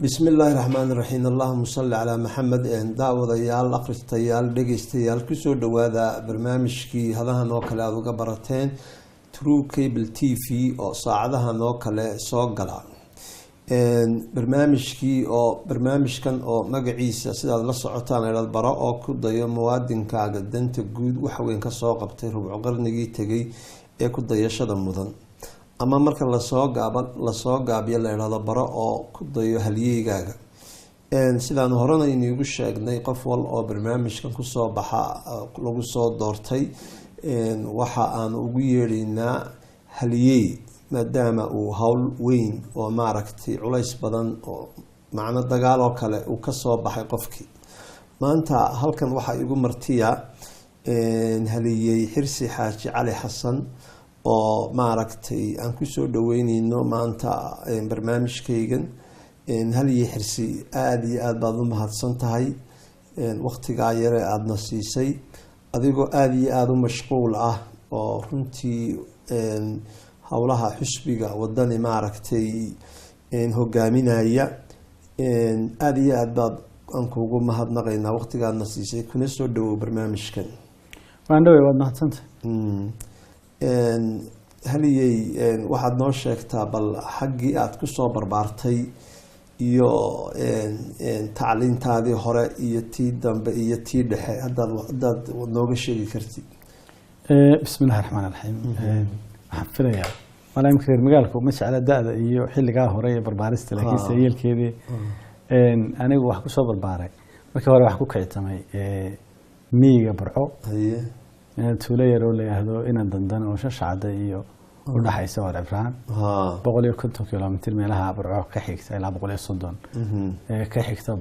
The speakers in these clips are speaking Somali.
بسم الله الرحمن الرحيم اللهم صل على محمد داوديال akhristayaal dhageystayaal kusoo dhawaada barnaamijkii hadahan oo kale aad uga barateen True Cable TV oo saacadahan oo kale soo gala barnaamijkan oo magaciisa sidaad la socotaan inaad baro oo ku dayo muwaadinkaaga danta guud wax weyn ka soo qabtay rubco qarnigii tagay ee ku dayashada mudan ama marka la soo gaabiyo la yiraahdo baro oo ku dayo halyeygaaga sidaan horena inigu sheegnay qof wal oo barnaamijkan ku soo baxa lagu soo doortay waxa aan ugu yeerinaa halyey maadaama uu hawl weyn oo maaragtay culays badan oo macna dagaal oo kale uu ka soo baxay qofkii maanta halkan waxa igu martiya halyey Xirsi Xaaji Cali Xasan oo maaragtay aan ku soo dhaweynayno maanta barnaamijkaygan halyey Xirsi aad iyo aad baad u mahadsan tahay waqtiga yare aadna siisay adigoo aad iyo aad u mashquul ah oo runtii hawlaha xusbiga wadani maaragtay hogaaminaya aad iyo aad baad aan kugu mahadnaqaynaa waqtigaadna siisay kuna soo dhawow barnaamijkan waan dhawey waad mahadsantahay halyey waxaad noo sheegtaa bal xaggii aad ku soo barbaartay iyo tacliintaadii hore iyo tii dambe iyo tii dhexe haddaad nooga sheegi kartid bismillahi raxmaani raxiim waxaan filayaa walaa imka reer magaalku ma jecla da-da iyo xilligaa hore ee barbaarista laakiin sayeelkeedii anigu wax ku soo barbaaray markii hore wax ku kicitamay miyiga Burco tuulo yar oo la yiraahdo inaan dandan oo shashacada iyo u dhaxaysa war Ibraan 150 kilomitir meelaha Burco ka xigta ilaa 130 ka xigta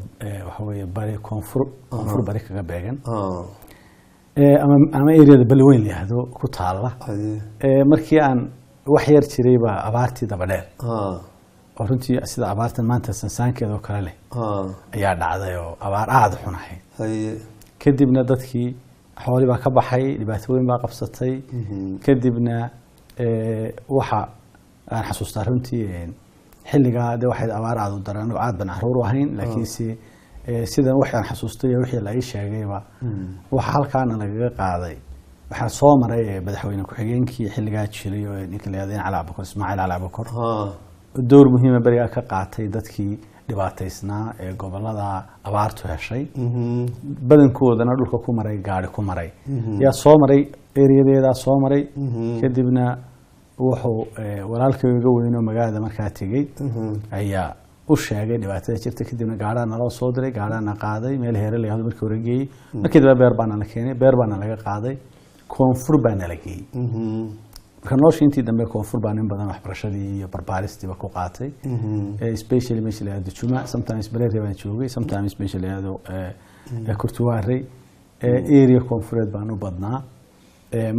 waxa weeye bari koonfur bari kaga beegan ama area bal weyn leeyahdo ku taala markii aan wax yar jiray ba abaartii daba dheer oo runtii sida abaartan maanta sansaankeeda oo kale leh ayaa dhacday oo abaar aad u xunahay kadibna dadkii xooli baa ka baxay dhibaatooyin baa qabsatay kadibna waxa aan xasuustaa runtii xilliga waxay abaar aad u daran oo aad ban caruur ahayn laakiin sidan waxaan xasuustay wixii la ii sheegayba waxa halkaan laga qaaday waxaan soo maray madaxweyne ku xigeenkii xilligaa jiray oo ninka la yiraahdo Cali Abukar Ismaaciil Cali Abukar door muhiim ah bariga ka qaatay dadkii dhibaataysnaa ee gobolada abaartu heshay badankoodana dhulka ku maray gaari ku maray yaa soo maray ereyadeeda soo maray kadibna wuxuu walaalkayga weyn oo magaalada markaa tagay ayaa u sheegay dhibaatada jirta kadibna gaarana loo soo diray gaarana qaaday meel heer la yiraahdo markii hore geeyay markii daba beer baana la keenay beer baana laga qaaday koonfur baana la geeyay marka noloshiintii dambe koonfur baan in badan waxbarashadii iyo barbaaristii ku qaatay especially meeshii la yiraahdo Juma sometimes Bareer baan joogay sometimes meeshii la yiraahdo Kurtuwaare area koonfureed baan u badnaa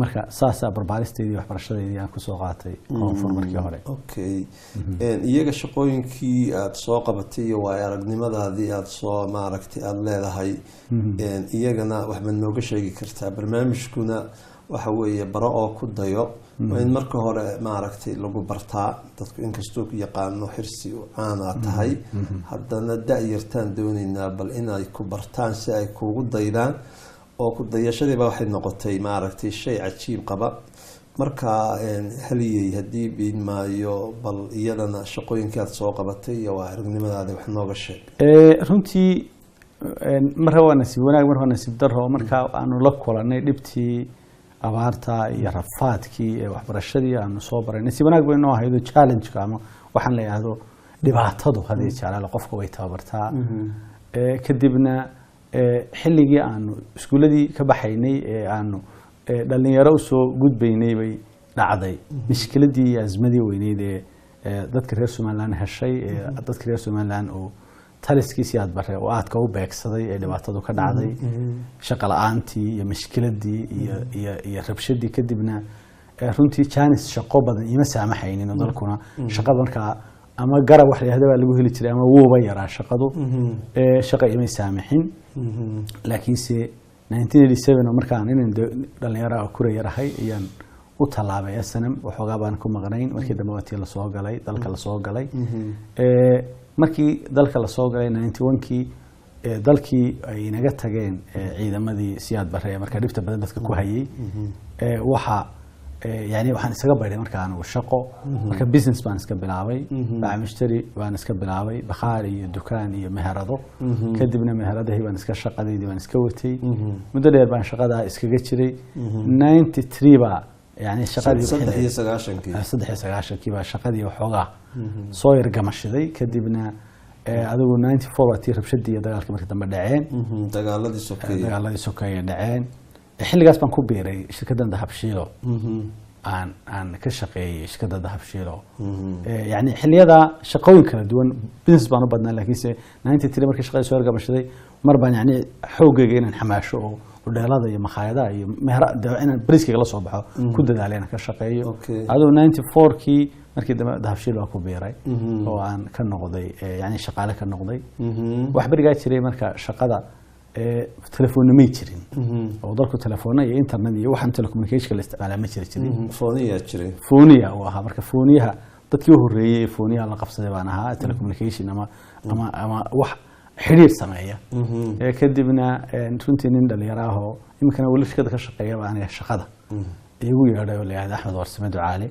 marka saasa barbaaristii waxbarashadeedii aan ku soo qaatay koonfur markii hore okay iyaga shaqooyinkii aad soo qabatay iyo waay aragnimadaadii aad soo maaragtay aad leedahay iyagana wax ma nooga sheegi kartaa barnaamijkuna waxa weeye baro oo ku dayo in marka hore maaragtay lagu bartaa dadku inkastoo ku yaqaano Xirsi aan tahay haddana da'yartaan doonaynaa bal inay ku bartaan si ay kugu daydaan oo ku dayashadii baa waxay noqotay maaragtay shay cajiib qaba marka halyey hadii biin maayo bal iyadana shaqooyinkaad soo qabatay iyo waa aragnimadaada wax nooga sheeg runtii marka waa nasiib wanaag marka nasiib daro marka aanu la kulanay dhibtii abaarta iyo rafaadkii ee waxbarashadii aanu soo baranay si wanaag bay noo ahayd challenge-ka ama waxaan la yiraahdo dhibaatadu hadii jeclaale qofka way tababartaa kadibna xilligii aanu iskuuladii ka baxaynay ee aanu dhalinyaro u soo gudbaynay bay dhacday mishkiladii iyo azmadii weyneyd ee dadka reer Soomaaliland heshay dadka reer Soomaaliland oo taliskiisii aad bare oo aadka u beegsaday ee dhibaatadu ka dhacday shaqo la'aantii iyo mishkiladii iyo rabshadii kadibna runtii chance shaqo badan ima saamaxaynin oo dalkuna shaqada markaa ama garab wax leeyahay waa lagu heli jiray ama wuuba yaraa shaqadu shaqo ima saamaxin laakiin se 1987 markaan inaan dhalinyaro ku yarahay ayaan u talaabay SNM waxoogaa baan ku maqnayn markii dambe watii la soo galay dalka la soo galay markii dalka la soo galay 91kii dalkii ay inaga tageen ciidamadii siyaad bare marka dhibta badan dadka ku hayay waxa يعني waxaan isaga bayray marka aan shaqo marka business baan iska bilaabay baa mushtari baan iska bilaabay bakhaari iyo dukaan iyo meherado kadibna meheradahi baan iska shaqadeedii baan iska watay muddo dheer baan shaqada iskaga jiray 93 ba يعني shaqadii 93 baa shaqadii waxoogaa soo yar gamashiday kadibna adigu 94 watii rabshadii iyo dagaalkii markii dambe dhaceen dagaaladii sokeeye dhaceen xilligaas baan ku biiray shirkaddan Dahabshiilo aan ka shaqeeyay shirkadda Dahabshiilo yani xilliyada shaqooyin kala duwan business baan u badnaa laakiin 93 markii shaqada soo gamashaday mar baan yani xoogayga inaan xamaasho oo dheelada iyo makhaayadaha iyo meherada inaan bariiskiga la soo baxo ku dadaalay inaan ka shaqeeyo adoo 94kii markii Dahabshiilo waa ku biiray oo aan ka noqday yani shaqaale ka noqday wax bariga jiray marka shaqada telefoon ma jirin oo dalku telefoon iyo internet iyo waxaan telecommunication la isticmaalaa ma jirin fooniya oo aha marka fooniyaha dadkii u horeeyay fooniyaha la qabsaday baan ahaa telecommunication ama wax xiriir sameeya kadibna runtii nin dhalinyaro ah oo imkana wali shirkada ka shaqeeya baan shaqada iyagu yeedhay oo leeyahay Axmed Warsame Ducaale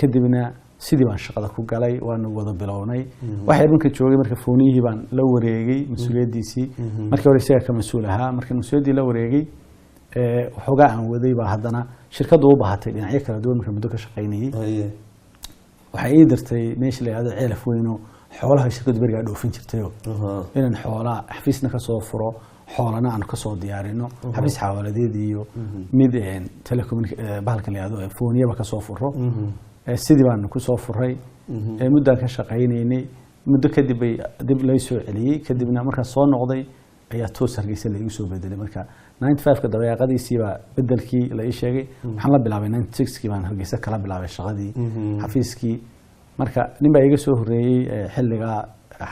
kadibna sidii baan shaqada ku galay waan wada bilownay waxay markii joogay marka fooniyihii baan la wareegay mas'uuliyadiisii markii hore isaga ka mas'uul ahaa markii mas'uuliyadii la wareegay waxoogaa aan waday baa haddana shirkadu u baahatay dhinacyo kala duwan markii muddo ka shaqaynayay waxay ii dirtay meesha la yiraahdo Ceelaf Weyno xoolaha shirkadu bariga dhoofin jirtay inaan xoolaha xafiisna ka soo furo xoolana aan ka soo diyaarino xafiis xawaladeed iyo mid telecommunication bahalkan la yiraahdo fooniyaba ka soo furo sidii baan ku soo furay muddo ka shaqaynaynay muddo kadib ay dib lay soo celiyay kadibna marka soo noqday ayaa toos Hargeysa la igu soo bedelay marka 95ka dabeeqadiisii baa bedelkii la ii sheegay waxaan la bilaabay 96kii baan Hargeysa kala bilaabay shaqadii xafiiskii marka nin baa iga soo horeeyay xilliga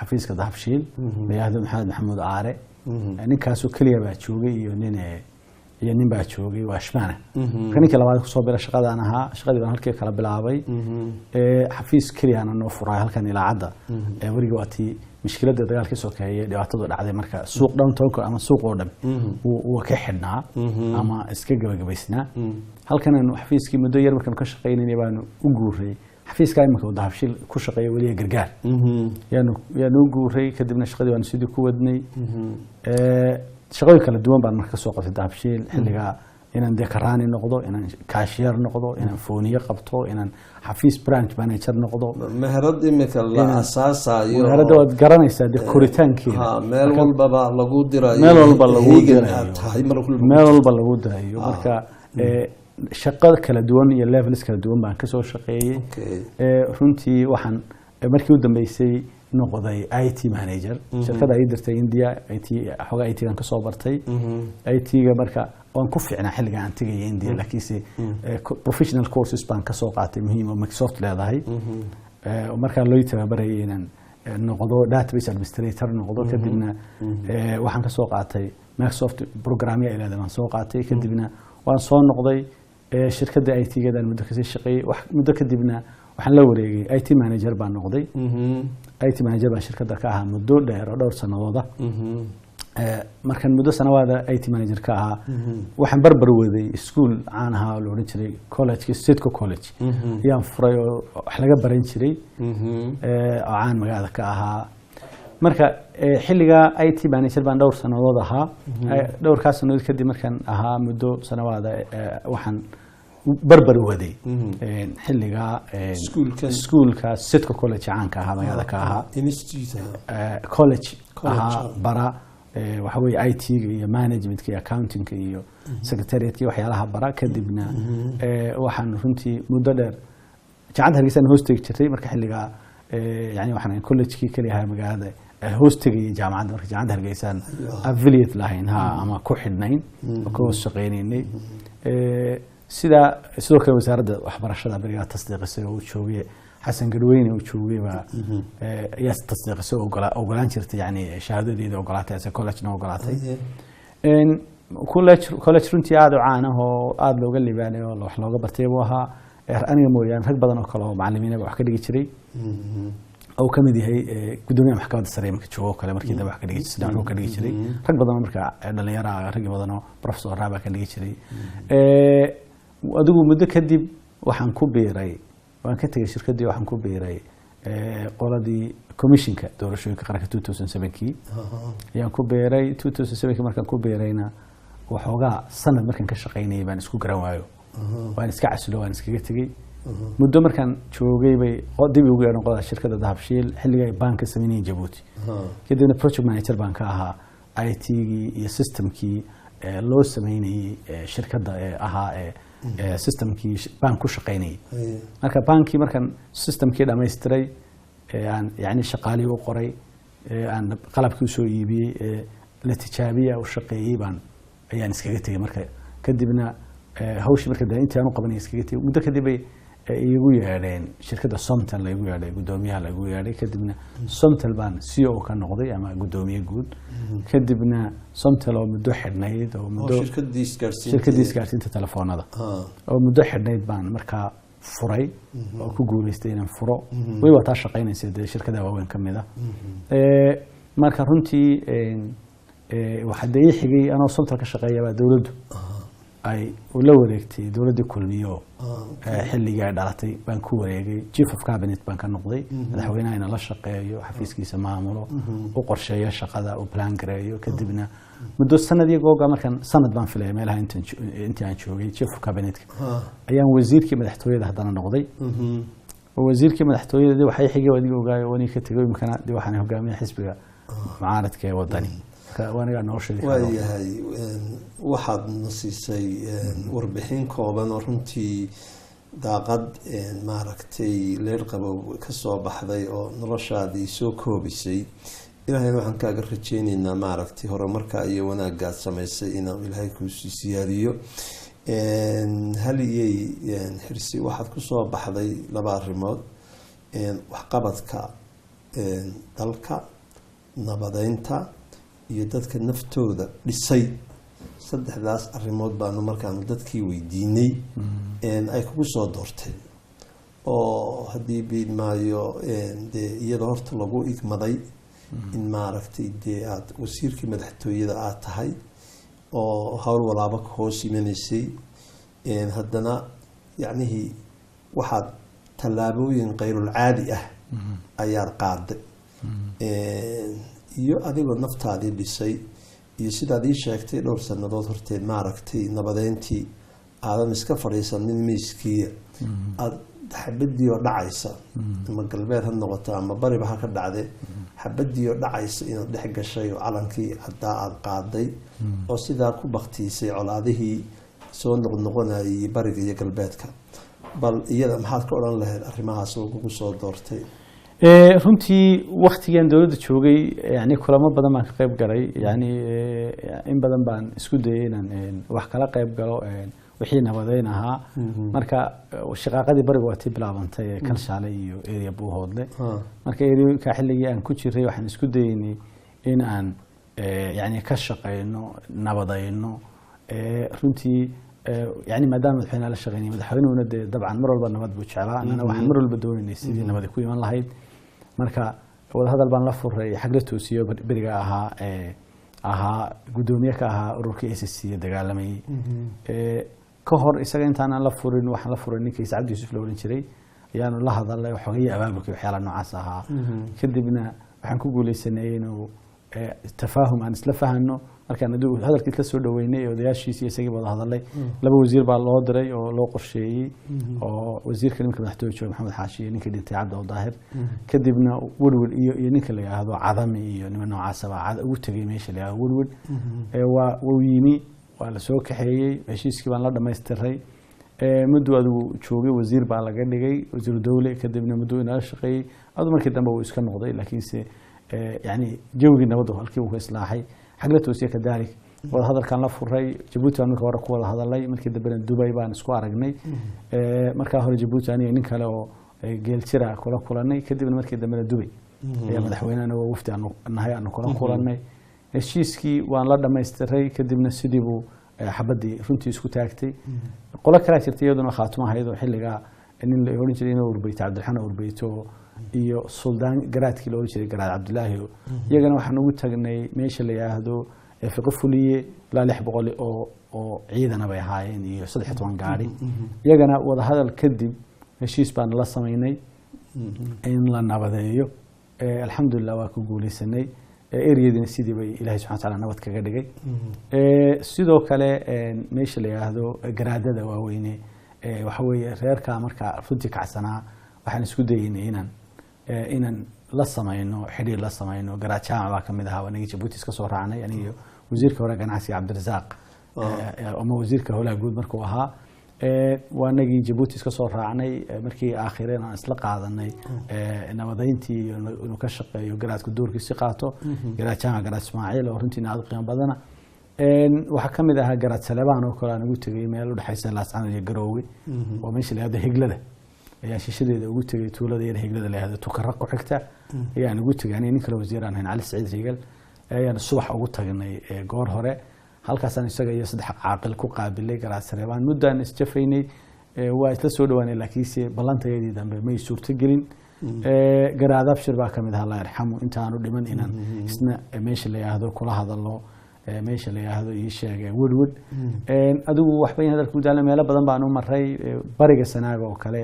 xafiiska Dahabshiil Bayahdo Maxamed Aare ninkaasoo kaliya baa joogay iyo nin baa joogay waa Shmaana kaninka labaad ku soo biray shaqadaan ahaa shaqadii baan halkii kala bilaabay xafiis kaliya aan noo furay halkan ilaacada wariga waati mishkiladda dagaalkii soo kaayay dhibaatadu dhacday marka suuq downtown ama suuq oo dhan uu ka xidhnaa ama iska gabagabaysnaa halkan aan xafiiskii muddo yar markaan ka shaqaynay baan u guuray xafiiska imika Dahabshiil ku shaqeeyo waliya gargaar yaanu guuray kadibna shaqadii waan sidii ku wadnay shaqooyin kala duwan baan marka soo qabtay Dahabshiil xilliga inaan dekarani noqdo inaan cashier noqdo inaan fooniye qabto inaan xafiis branch manager noqdo meherad imika la asaasayo meherada waad garanaysaa koritaankeeda meel walba lagu dirayo meel walba lagu dirayo marka shaqada kala duwan iyo levels kala duwan baan ka soo shaqeeyay runtii waxaan markii u dambeysay noqday IT manager shirkada ay dirtay India xogaa IT kan ka soo bartay IT-ga marka waan ku fiicnaa xilliga aan tagay India laakiin professional courses baan ka soo qaatay muhiim oo Microsoft leedahay marka loo tababarayay inaan noqdo database administrator noqdo kadibna waxaan ka soo qaatay Microsoft programming ilaa aan soo qaatay kadibna waan soo noqday shirkada IT-gadan muddo ka shaqeeyay muddo kadibna waxaan la wareegay IT manager baan noqday IT manager baan shirkada ka ahaa muddo dheer oo dhowr sanadood markan muddo sanawaada IT manager ka ahaa waxaan barbar waday school aan ahaa oo oran jiray college Sidco College ayaan furay oo wax laga baran jiray oo aan magaalada ka ahaa marka xilliga IT manager baan dhowr sanadood ahaa dhowrkaas sanadood kadib markaan ahaa muddo sanawaada waxaan barbar waday xilliga iskuulka Sidco College caanka ahaa magaalada ka ahaa college ahaa bara waxa weeye IT-ga iyo management-ka iyo accounting-ka iyo secretariat-ka iyo waxyaalaha bara kadibna waxaan runtii muddo dheer jaamacadda Hargeysa hostigi jiray marka xilliga yani waxaan college-kii kaliya ahaa magaalada hostigi jaamacadda marka jaamacadda Hargeysa affiliate lahayn ama ku xidhnayn oo ka shaqeynay sidoo kale wasaaradda waxbarashada bariga tasdiiqisay oo joogay حسن قرويني وشوقي ياس تصديق سو أوغلان شرت يعني شهادتي إذا أوغلاتي أس كولج نو أوغلاتي إن كولج رنتي عادوا عانه عاد لو قال لي يعني والله إحنا لو قبرتي وها أنا مو يعني هك بدنا كلام معلمين بحكي لي كشري أو كم دي هي قدومي محكمة السرية مكتشوه كلام مركي ده بحكي لي كشري أنا كلي كشري هك بدنا مركا اللي يرى هك بدنا بروفيسور رابع كلي كشري وأدوب مدة كدي وحن كوبيري وأنا كنت في شركة دي وحن كوبيري قولدي كوميشنك دورشوي كقرأة 2007 كي يعني كوبيري 2007 مركان كوبيرينا وحوجا سنة مركان كشقيني بان اسكو جروايو وأنا سكعسلو وأنا سكجتجي مدة مركان شو جايبي قدي بيوجي أنا قلت الشركة ده هبشيل حل جاي بنك سميني جيبوتي كده إن بروجكت مانجر بنكها IT يا سيستم كي لو سميني شركة ده سيستم كي بانكو شقيني مركا بانكي مركان سيستم كي دما يستري يعني شقالي وقري ان قلبكو سو يبي لتجابيه وشقيي بان يعني اسكغتي مركا كدبنا هوش مركا انت انا قبني اسكغتي مده كدبي igu yeedheen shirkadda Somtel la igu yeedhay gudoomiyaha la igu yeedhay kadibna Somtel baan CEO ka noqday ama gudoomiye guud kadibna Somtel oo muddo xidhnayd oo muddo shirkadda isgaarsiinta telefoonada oo muddo xidhnayd baan markaa furay oo ku guuleystay inaan furo way wata shaqeynaysa shirkadda waaweyn kamid ah marka runtii waxa day xigay anoo Somtel ka shaqeeyay dawladdu ay wala wareegtay dawladda kulmiyo xilliga dhalatay baan ku wareegay chief of cabinet baan ka noqday madaxweynaha la shaqeeyo xafiiskiisa maamulo oo qorsheeyo shaqada oo plan gareeyo kadibna muddo sanadii googa markan sanad baan filay meelaha inta aan joogay chief of cabinet ayaan wasiirkii madaxtooyada hadana noqday wasiirkii madaxtooyada waxay xigay wadiga ogaayo wani ka tagay imkana waxaan hogaamiye xisbiga mucaaradka ee wadani وانا نوشي وياهي waxaad nasiisay warbixin kooban oo runtii daaqad maaragtay leer qabow ka soo baxday oo noloshaadii soo koobisay ilaahay waxaan kaaga rajeynaynaa maaragtay horumarka iyo wanaagga sameysay inuu ilaahay ku siyaadiyo haliyay xirsi waxaad ku soo baxday laba arrimood wax qabadka dalka nabadeynta iyo dadka naftooda dhisay saddexdaas arrimood baanu markaan dadkii weydiinay ay kugu soo doorteen oo haddii biidmaayo iyadoo horta lagu igmaday in maaragtay dee aad wasiirkii madaxtooyada aad tahay oo hawl walaaba ka hoos imanaysay haddana yacnihii waxaad tallaabooyin qayrul caadi ah ayaad qaaday iyo adigoo naftaadii dhisay iyo sidaad ii sheegtay dhowr sanadood horteed maaragtay nabadeyntii aadan iska fadhiisanin miiskii aad xabadii oo dhacaysa ama galbeed ha noqoto ama bariba ha ka dhacde xabadii oo dhacaysa inaad dhex gashay oo calankii haddaa aad qaaday oo sidaa ku baktiisay colaadihii soo noqnoqonayay bariga iyo galbeedka bal iyada maxaad ka odhan lahayd arrimahaas oo kugu soo doortay runtii waqtigan dawladda joogay yani kulamo badan baan ka qayb galay yani in badan baan isku dayay inaan wax kala qayb galo wixii nabadeyn ahaa marka shaqaaqadii bariga waa tii bilaabantay Kalshaale iyo area Buuhoodle marka area xilligii aan ku jiray waxaan isku dayaynay in aan yani ka shaqeyno nabadayno runtii يعني مادام الحين على شغلين مدحوين وند طبعا مر والبا نبض بوجعلا أنا واحد مر والبا دوني سيدي نبض كوي من لهيد مركا وهذا البان لفور حقته سيو برجع أها قدومية كها روكي أساسية دجالمي كهر إسرائيل أنت أنا لفورين واحد لفورين كيس عبد يوسف لورين شري يعني الله هذا الله يحيي أبابك وحيلا نعاسها كدبنا waxaan ku guuleysanay inuu tafaahum aan isla fahanno markaan adigu hadalkii ka soo dhaweynay odayaashiisa isagii wada hadalay laba wasiir baa loo diray oo loo qorsheeyay oo wasiirka nimanka madaxtooyada jooga maxamed xaashi iyo ninkii dhintay cabdi daahir kadibna Woodward iyo ninka la yiraahdo Cadami iyo niman noocaas ah ugu tagay meesha la yiraahdo Woodward waa yimi waa la soo kaxeeyay heshiiskii baan la dhameystiray muddo adigu joogay wasiir baa laga dhigay wasiir dawle kadibna muddo inala shaqeeyay adu markii dambe uu iska noqday laakiinse يعني جوجي نبضه هالكي وإصلاحي حقلته وسيا كذلك وهذا كان لفري جيبوتي أنا كورا كولا هذا اللي مركي دبنا دبي بان سكوار رجني مركا هو جيبوتي أنا إنك لو جيل ترى كولا ني كده من مركي دبنا دبي يا مدحوين أنا ووفت أنه النهاية أنه كولا ني الشيسكي وأنا لدا ما يستري كده من السديبو حبدي فهمتي سكو تاكتي قولا كراتي يدنا خاتمة هيدو حلقة إن اللي يقولون جرينا وربيت عبد الحنا وربيتو iyo suldaan garaadkii loo jiray garaad Cabdullaahi iyagana waxaan ugu tagnay meesha la yiraahdo fiqo fuliye la 600 oo ciidana bay ahaayeen iyo 13 gaari iyagana wada hadal kadib heshiis baan la sameynay in la nabadeeyo alxamdulillah waa ku guuleysanay eriyadina sidii bay Ilaahay subhanahu wa ta'ala nabad kaga dhigay sidoo kale meesha la yiraahdo garaadada waaweyne waxa weeye reerka marka runtii kacsanaa waxaan isku dayeynay inaan la sameeyno xiriir la sameeyno garaad jaamac kamid ahaa wanagi Djibouti iska soo raacnay aniga wasiirka hore ganacsiga Cabdirasaaq ama wasiirka howlaha guud markuu ahaa wanagi Djibouti iska soo raacnay markii aakhireen aan isla qaadanay nabadeyntii inuu ka shaqeeyo garaadku doorkiisa qaato garaad jaamac garaad Ismaaciil oo runtii aad u qiimo badana waxa kamid ahaa garaad Salebaan oo kale aan ugu tagay meel u dhaxaysa Laascaan iyo Garoowe oo meesha la yiraahdo Higlada ayaa shishadeeda ugu tagay tuulada yar Higlada la yiraahdo Tukara ku xigta ayaan ugu tagay nin kale wasiir aan Ali Saciid Rigal ayaan subax ugu tagnay goor hore halkaas aan isaga iyo saddex caaqil ku qaabilay garaad Salebaan muddan isjafaynay waa isla soo dhawaanay laakiinse ballanteedii dambe may suurto gelin garaad Abshir baa kamid ahaa Allah yarxamu inta aanu dhiman inaan isna meesha la yiraahdo kula hadalno meesha la yiraahdo ii sheegay Woodward adigu waxba in hadalku daala meel badan baan u maray bariga Sanaaga oo kale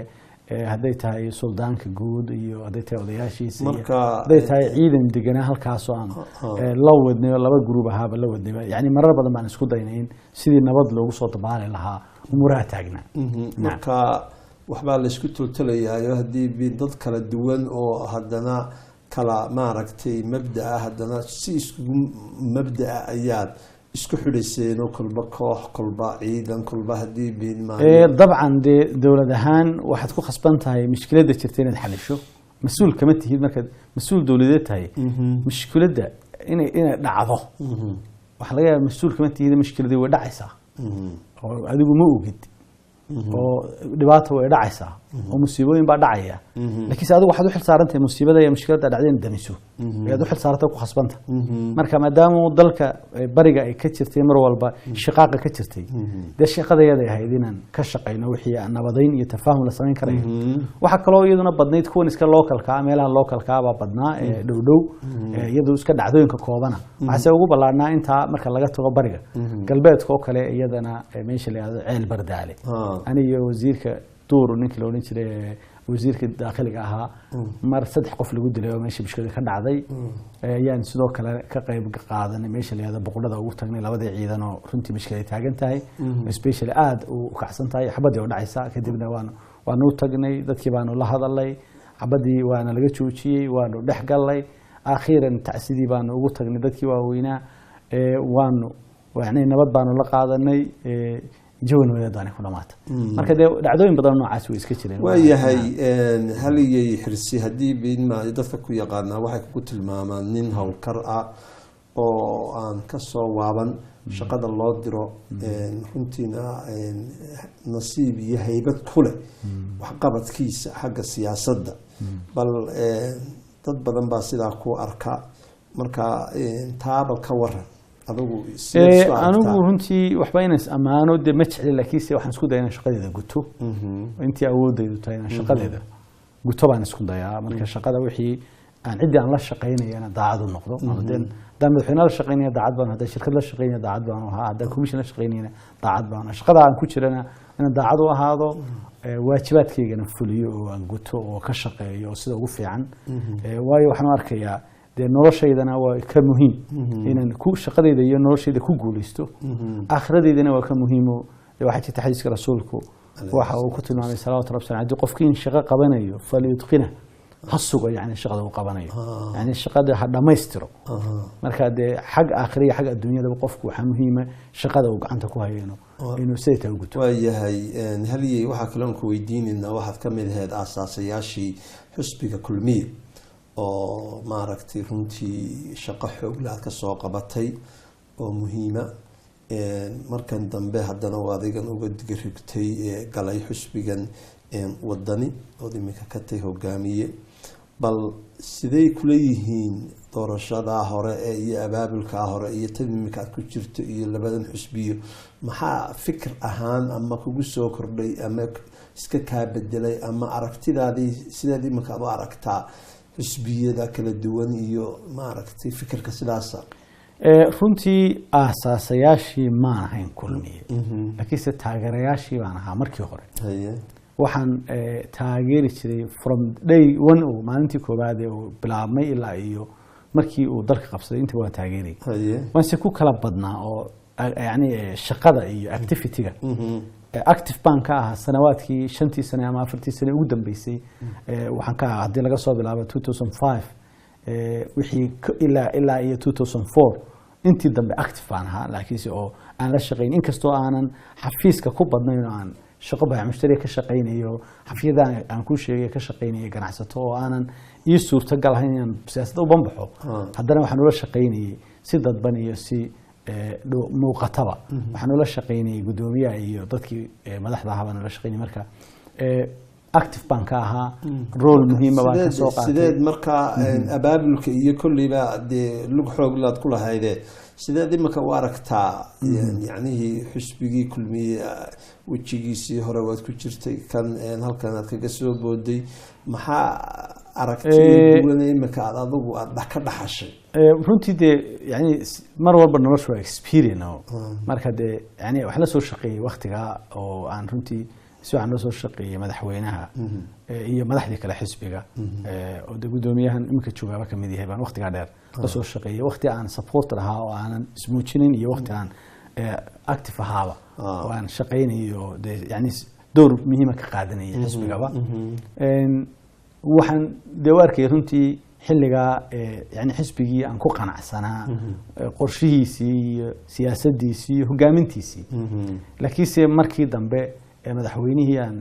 haday tahay suldaanka guud iyo haday tahay odayaashiisa haday tahay ciidan deganaa halkaas oo aan la wadnay laba group ahaaba la wadnay yani marar badan baan isku daynay sidii nabad loogu soo dabaali lahaa umuraha taagna marka waxba la isku tootalayaa hadii dad kala duwan oo hadana kala maaragtay mabda'a hadana si isku mabda'a ayaad isku xidhiseen oo kulba koox kulba ciidan kulba hadii been ma dabcan dawladahan waxaad ku khasban tahay mushkiladda jirta inaad xalisho mas'uul kama tihid marka mas'uul dawladeed tahay mushkiladda inay dhacdo waxa laga yaabaa mas'uul kama tihid mushkiladda way dhacaysaa oo adigu ma ogid oo dhibaato way dhacaysaa oo musiibooyin baa dhacaya laakiin adigu waxaad u xil saarantahay musiibada iyo mushkiladda dhacdeen damiso ayaad u xil saartay ku khasbanta marka maadaama dalka bariga ay ka jirtay mar walba shaqaaqa ka jirtay shaqadeeda ay ahayd inaan ka shaqeyno wixii nabadeyn iyo tafaahum la sameyn karayo waxa kale oo iyaduna badnayd kuwan iska localka meelaha localka baa badnaa dhow iyadoo iska dhacdooyinka koobana waxaa ugu balaarnaa inta marka laga tago bariga galbeedka oo kale iyadana meesha la yiraahdo Ceel Bardaale aniga wasiirka دور ninka la oran jiray wasiirka daaqiliga ahaa mar saddex qof lagu dilay oo meesha mushkilada ka dhacday ayaan sidoo kale ka qayb qaadanay meesha la yiraahdo boqorada ugu tagnay labada ciidan oo runtii mushkilada taagan tahay especially aad u kacsan tahay xabadii oo dhacaysa kadibna waan u tagnay dadkii baan la hadalay xabadii waana laga joojiyay waanu dhex galay akhiran tacsidii baan ugu tagnay dadkii waaweynaa waanu waxay nabad baanu la qaadanay جوان ويداني كل مات. مركز دعوين بدل نوع عسوي إسكتشرين. ويا هاي هل يحرسي هدي بين ما يدفك ويقارنا واحد قتل ما ننها القرأة أو عن كسر وابن شقد الله درو حنتنا نصيب يهيبت كله وحقبت كيس حق السياسة بل تدبر باسيلا كو أركا مركا تاب الكورة anigu runtii waxba inays ammaano de ma jecli laakiinse waxaan isku dayaa inaan shaqadeeda guto intii awoodaydu tahay inaan shaqadeeda guto baan isku dayaa marka shaqada wixii aan ciddii aan la shaqaynayana daacad u noqdo haddaan madaxweyne la shaqaynaya daacad baan haddaan shirkad la shaqaynaya daacad baan ahaa haddaan commission la shaqaynayana daacad baan shaqada aan ku jirana inaan daacad u ahaado waajibaadkaygana fuliyo oo aan guto oo ka shaqeeyo sida ugu fiican waayo waxaan arkayaa dee noloshaydana waa ka muhiim inaan ku shaqadayda iyo noloshayda ku guulaysto aakhiradeydana waa ka muhiimo waxaa jirta xadiiska rasuulku waxa uu ku tilmaamay salawaatu rabbi haddii qofkii in shaqo qabanayo falyutqina ha sugo yani shaqada uu qabanayo yani shaqada ha dhammaystiro marka dee xag aakhira iyo xag adduunyadaba qofku waxaa muhiima shaqada uu gacanta ku hayo inuu siday u guto. waayahay haliyey waxaa kaloon ku weydiinaynaa waxaad ka mid ahayd aasaasayaashii xusbiga kulmiye oo maaragtay runtii shaqo xoog leh aad ka soo qabatay oo muhiima markan dambe haddana waa adigan uga digarigtay galay xusbigan wadani ood iminka ka tay hogaamiye bal siday kula yihiin doorashadaa hore iyo abaabulkaa hore iyo tan iminka aad ku jirto iyo labadan xusbiyo maxaa fikir ahaan ama kugu soo kordhay ama iska kaa bedelay ama aragtidaadii sidaad iminka aad u aragtaa xusbiyada kala duwan iyo maaragtay fikirka sidaasa? runtii aasaasayaashii maan ahayn kulmiye laakiinse taageerayaashii baan ahaa markii hore. waxaan taageeri jiray from day one oo maalintii koowaad ee uu bilaabmay ilaa iyo markii uu dalka qabsaday inta waa taageeray waanse ku kala badnaa oo yani shaqada iyo activity-ga active baan ka ahaa sanawaadkii 5 sano ama 4 sano ugu dambeysay waxaan ka ahaa haddii laga soo bilaabo 2005 wixii ilaa iyo 2004 intii dambe active baan ahaa laakiinse oo aan la shaqayn inkastoo aanan xafiiska ku badnayn oo aan shaqo baa mushtari ka shaqaynayo xafiyadaan aan ku sheegay ka shaqaynay ganacsato oo aanan ii suurtagal ahayn inaan siyaasadda u banbaxo haddana waxaan ula shaqaynayay si dadban iyo si muuqataba waxaan ula shaqaynayay guddoomiyaha iyo dadkii madaxda ahaa baan ula shaqaynayay marka active baan ka ahaa role muhiima baan ka soo qaatay. sideed markaa abaabulka iyo kolleyba dee lug xoog laad ku lahaydee sideed imika u aragtaa yacnihii xusbigii kulmiye wejigiisii hore waad ku jirtay kan halkan aad kaga soo booday maxaa aragtida duwan imika aad adigu aad ka dhaxashay? runtii dee yani mar walba noloshu waa experience marka dee yani wax la soo shaqeeyay waqtigaa oo aan runtii si waxaan la soo shaqeeyay madaxweynaha iyo madaxdii kale xisbiga oo guddoomiyahan iminka joogaaba ka mid yahay baan waqtigaa dheer la soo shaqeeyay waqti aan support lahaa oo aanan ismuujinin iyo waqti aan active ahaaba oo aan shaqaynayo yani door muhiima ka qaadanayay xisbigaba waxaan dee u arkay runtii xilligaa yani xisbigii aan ku qanacsanaa qorshihiisii iyo siyaasaddiisii iyo hogaamintiisii laakiinse markii dambe madaxweynihii aan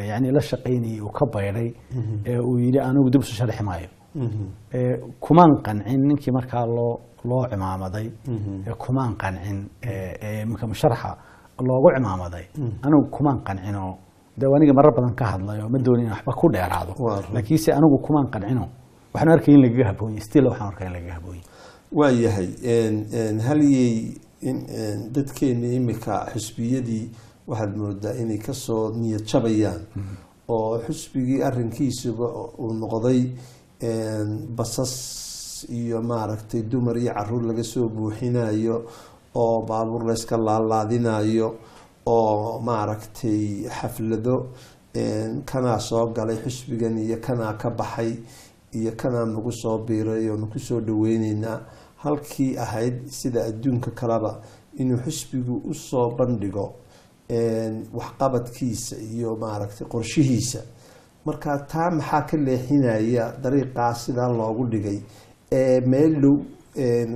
yani la shaqaynayay uu ka bayday uu yidhi anigu dib isu sharxi maayo kumaan qancin ninkii markaa loo cimaamaday kumaan qancin marka musharaxa loogu cimaamaday anigu kumaan qancinoo dee aniga marar badan ka hadlayo ma doonin in waxba ku dheeraado laakiinse anigu kumaan qancino waxaan arkay in lagaga haboonya still waxaan arkay in lagaga haboonya. waayahay haliyey dadkeena imika xusbiyadii waxaad moodaa inay kasoo niyad jabayaan oo xusbigii arrinkiisuba uu noqday basas iyo maaragtay dumar iyo caruur laga soo buuxinayo oo baabuur layska laalaadinayo oo maaragtay xaflado kanaa soo galay xusbigan iyo kanaa ka baxay iyo kanaa nagu soo biiray oo nagu soo dhaweyneynaa halkii ahayd sida adduunka kaleba inuu xusbigu usoo bandhigo waxqabadkiisa iyo maaragtay qorshihiisa marka taa maxaa ka leexinaya dariiqaa sidaa loogu dhigay meel dhow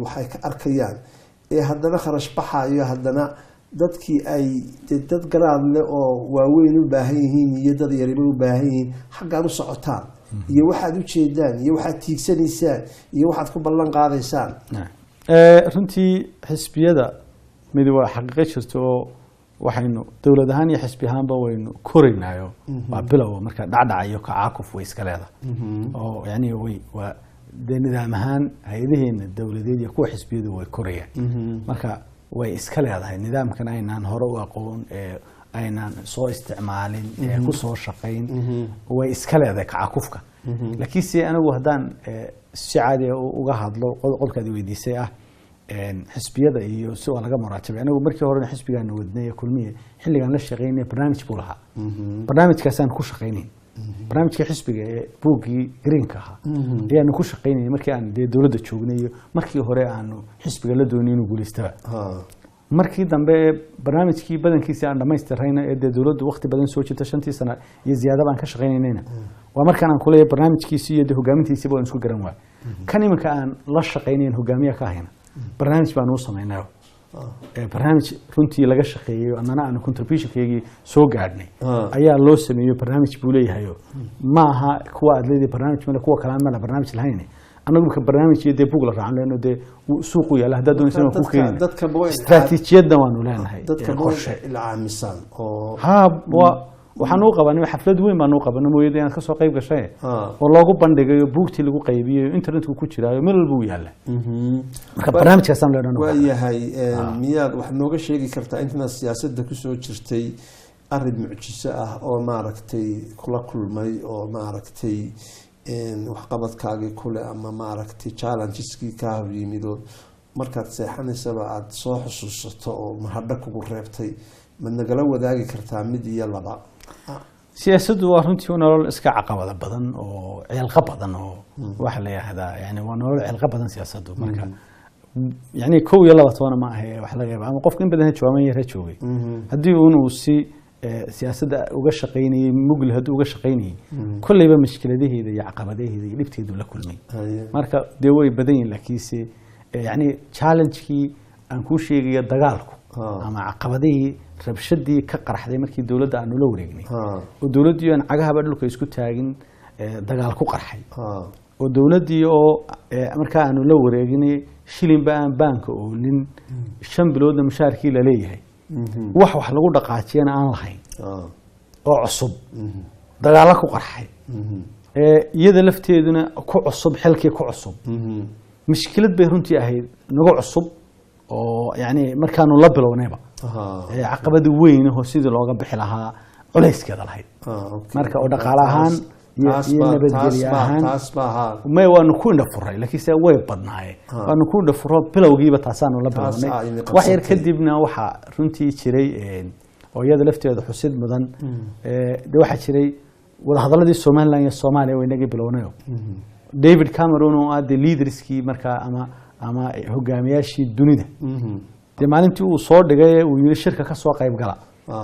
waxay ka arkayaan haddana kharash baxayo haddana dadkii ay dad garaad leh oo waaweyn u baahan yihiin iyo dad yariba u baahan yihiin xaggaad u socotaan iyo waxaad u jeedaan iyo waxaad tiigsanaysaan iyo waxaad ku ballan qaadaysaan. runtii xisbiyada mid waa xaqiiqo jirto oo waxaynu dowlad ahaan iyo xisbi ahaanba waynu koraynayo waa bilow marka dhacdhac iyo kacaakuf way iska leedahay oo yani waa dee nidaam ahaan hay-adaheena dowladeed iyo kuwa xisbiyadu way korayaan marka way iska leedahay nidaamkan aynaan hore u aqoon aynaan soo isticmaalin ku soo shaqayn way iska leedahay kacaakufka laakiinse anigu haddaan si caadi uga hadlo qolkaadi weydiisay ah xisbiyada iyo si waa laga muraajabay anigu markii horena xisbigaana wadnay kulmiye xilligaan la shaqaynay barnaamij buu lahaa barnaamijkaasaan ku shaqaynayn barnaamijkii xisbiga ee buuggii greenka ahaa ayaanu ku shaqaynayay markii aan dee dowladda joognay iyo markii hore aanu xisbiga la doonay inuu guulaystaba markii dambe barnaamijkii badankiisii aan dhammaystirayna ee dee dowladdu waqti badan soo jirta 5 sano iyo ziyaada baan ka shaqaynaynayna waa markaan aan ku leeyahay barnaamijkiisii iyo hogaamintiisiiba aan isku garan waay kan iminka aan la shaqaynayn hogaamiyaha ka hayna barnaamij baan u samaynay barnaamij runtii laga shaqeeyay annana aan contributionkeygii soo gaadhnay ayaa loo sameeyay barnaamij buu leeyahay ma aha kuwa aad leedahay barnaamij ma kuwa kale aan barnaamij lahayn anagu marka barnaamij iyo buug la raacan leeno de suuq u yaala hadaa doonaysan ku keenin istaraatiijiyadda waanu leenahay dadka qorshe ilcaamisan oo waxaan u qabanay xaflad weyn baan u qabanay mooyada inaad ka soo qayb gashay oo loogu bandhigayo buugtii lagu qaybiyo internetka ku jiraayo meel walba uu yaala marka barnaamijkaas aan leeyahay waa yahay miyaad wax nooga sheegi kartaa inta siyaasadda ku soo jirtay arrin mucjiso ah oo maaragtay kula kulmay oo maaragtay waxqabadkaagii kule ama maaragtay challengeski ka hor yimido markaad seexanaysaba aada soo xusuusato oo mahadho kugu reebtay mad nagala wadaagi kartaa mid iyo laba siyaasaddu waa runtii nolol iska caqabada badan oo cilqa badan oo waxa la yiraahdaa yani waa nolol cilqa badan siyaasaddu marka yani 1 iyo 2 toona ma aha wax laga yaabo ama qofka in badan joogan yahay joogay hadii uu si siyaasadda uga shaqeynayay mugl haduu uga shaqeynayay kullayba mushkiladaheeda iyo caqabadaheeda iyo dhibteedu la kulmay marka dee way badan yihiin laakiinse yani challenge-kii aan ku sheegayo dagaalku ama caqabadihii rabshadii ka qarxday markii dawladda aanu la wareegnay oo dawladdii aan cagahaba dhulka isku taagin dagaal ku qarxay oo dawladdii oo markaa aanu la wareegnay shilinba aan baanka oolin 5 biloodna mushaarkii la leeyahay wax lagu dhaqaajiyana aan lahayn oo cusub dagaal ku qarxay iyada lafteeduna ku cusub xilkii ku cusub mushkilad bay runtii ahayd nagu cusub oo yani markaanu la bilownayba caqabad weyn oo sidii looga bixi lahaa culayskeeda lahayd marka oo dhaqaale ahaan iyo nabadgelyo ahaan ma waanu ku indhafuray laakiinse way badnaayeen waanu ku indhafuro bilowgiiba taasaanu la bilownay wax yar kadibna waxa runtii jiray oo iyada lafteeda xusid mudan waxa jiray wada hadaladii Soomaaliland iyo Soomaaliya way naga bilownayo David Cameron oo ah leaderskii markaa ama hogaamiyaashii dunida de maalintii uu soo dhigay uu yiri shirka ka soo qayb gala